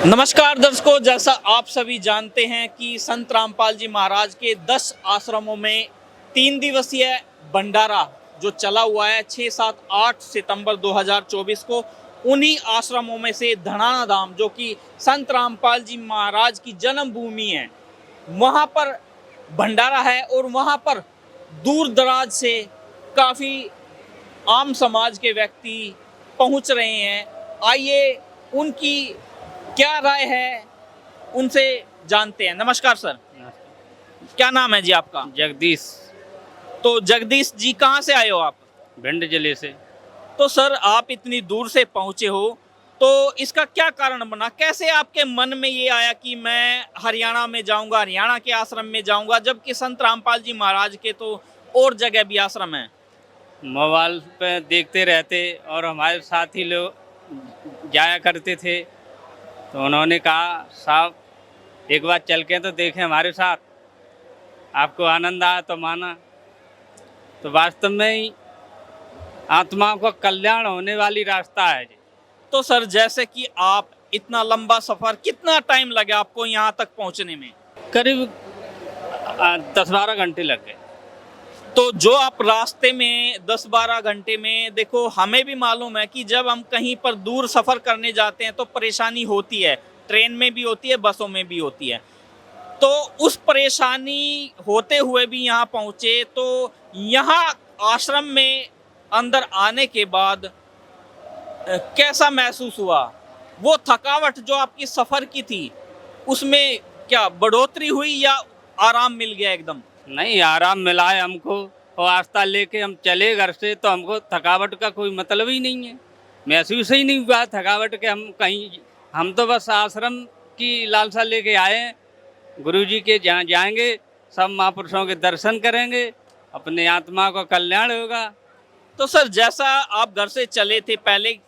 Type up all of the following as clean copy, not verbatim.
नमस्कार दर्शकों, जैसा आप सभी जानते हैं कि संत रामपाल जी महाराज के 10 आश्रमों में 3 दिवसीय भंडारा जो चला हुआ है 6, 7, 8 सितंबर 2024 को, उन्हीं आश्रमों में से धनाना धाम जो कि संत रामपाल जी महाराज की जन्मभूमि है, वहाँ पर भंडारा है और वहाँ पर दूर दराज से काफ़ी आम समाज के व्यक्ति पहुँच रहे हैं। आइए उनकी क्या राय है उनसे जानते हैं। नमस्कार सर, क्या नाम है जी आपका? जगदीश। तो जगदीश जी, कहाँ से आए हो आप? भिंड जिले से। तो सर, आप इतनी दूर से पहुँचे हो, तो इसका क्या कारण बना? कैसे आपके मन में ये आया कि मैं हरियाणा में जाऊंगा, हरियाणा के आश्रम में जाऊंगा, जबकि संत रामपाल जी महाराज के तो और जगह भी आश्रम है? मोबाइल पे देखते रहते और हमारे साथी लोग जाया करते थे, तो उन्होंने कहा साहब एक बार चल के तो देखें हमारे साथ, आपको आनंद आया तो माना। तो वास्तव में ही आत्मा को कल्याण होने वाली रास्ता है जी। तो सर, जैसे कि आप इतना लंबा सफ़र, कितना टाइम लगा आपको यहाँ तक पहुँचने में? करीब 10-12 घंटे लग गए। तो जो आप रास्ते में 10-12 घंटे में, देखो हमें भी मालूम है कि जब हम कहीं पर दूर सफ़र करने जाते हैं तो परेशानी होती है, ट्रेन में भी होती है, बसों में भी होती है। तो उस परेशानी होते हुए भी यहाँ पहुँचे, तो यहाँ आश्रम में अंदर आने के बाद कैसा महसूस हुआ? वो थकावट जो आपकी सफ़र की थी, उसमें क्या बढ़ोतरी हुई या आराम मिल गया एकदम? नहीं, आराम मिला है हमको, और आस्था लेके हम चले घर से तो हमको थकावट का कोई मतलब ही नहीं है, महसूस ही नहीं हुआ थकावट के। हम तो बस आश्रम की लालसा लेके आए हैं, गुरुजी के जहाँ जाएंगे, सब महापुरुषों के दर्शन करेंगे, अपने आत्मा को कल्याण होगा। तो सर, जैसा आप घर से चले थे, पहले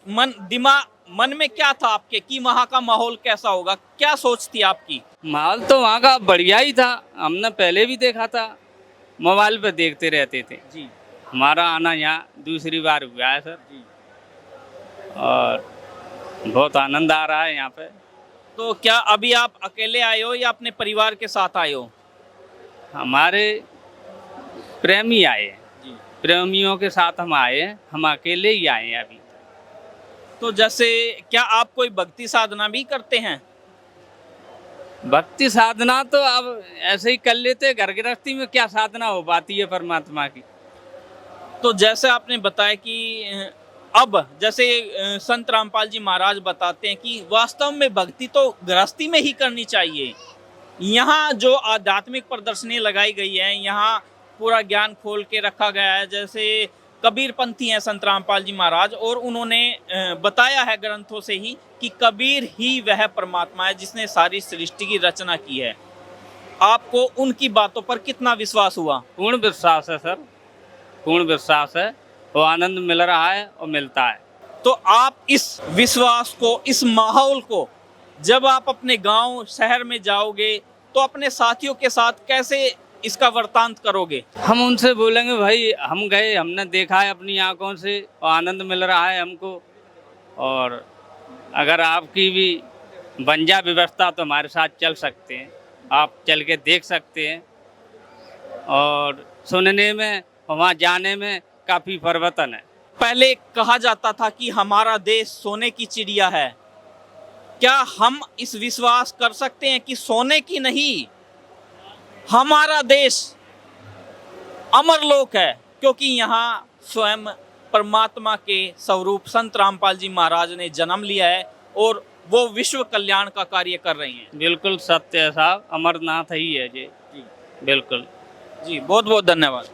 मन में क्या था आपके कि वहाँ का माहौल कैसा होगा? क्या सोच थी आपकी? माहौल तो वहाँ का बढ़िया ही था, हमने पहले भी देखा था, मोबाइल पे देखते रहते थे जी। हमारा आना यहाँ दूसरी बार हुआ है सर जी। और बहुत आनंद आ रहा है यहाँ पे। तो क्या अभी आप अकेले आए हो या अपने परिवार के साथ आए हो? हमारे प्रेमी आए हैं जी। प्रेमियों के साथ हम आए हैं, हम अकेले ही आए हैं अभी। तो जैसे क्या आप कोई भक्ति साधना भी करते हैं? भक्ति साधना तो अब ऐसे ही कर लेते, घर गृहस्थी में क्या साधना हो पाती है परमात्मा की। तो जैसे आपने बताया कि अब जैसे संत रामपाल जी महाराज बताते हैं कि वास्तव में भक्ति तो गृहस्थी में ही करनी चाहिए। यहाँ जो आध्यात्मिक प्रदर्शनी लगाई गई है, यहाँ पूरा ज्ञान खोल के रखा गया है। जैसे कबीर पंथी हैं संत रामपाल जी महाराज, और उन्होंने बताया है ग्रंथों से ही कि कबीर ही वह परमात्मा है जिसने सारी सृष्टि की रचना की है। आपको उनकी बातों पर कितना विश्वास हुआ? पूर्ण विश्वास है सर, पूर्ण विश्वास है, वो आनंद मिल रहा है और मिलता है। तो आप इस विश्वास को, इस माहौल को जब आप अपने गांव शहर में जाओगे तो अपने साथियों के साथ कैसे इसका वर्तांत करोगे? हम उनसे बोलेंगे भाई हम गए, हमने देखा है अपनी आंखों से और आनंद मिल रहा है हमको, और अगर आपकी भी बन जा व्यवस्था तो हमारे साथ चल सकते हैं, आप चल के देख सकते हैं। और सुनने में, वहाँ जाने में काफ़ी परिवर्तन है। पहले कहा जाता था कि हमारा देश सोने की चिड़िया है। क्या हम इस विश्वास कर सकते हैं कि सोने की नहीं, हमारा देश अमरलोक है, क्योंकि यहाँ स्वयं परमात्मा के स्वरूप संत रामपाल जी महाराज ने जन्म लिया है और वो विश्व कल्याण का कार्य कर रहे हैं। बिल्कुल सत्य है साहब, अमरनाथ ही है जी। जी बिल्कुल जी, बहुत बहुत धन्यवाद।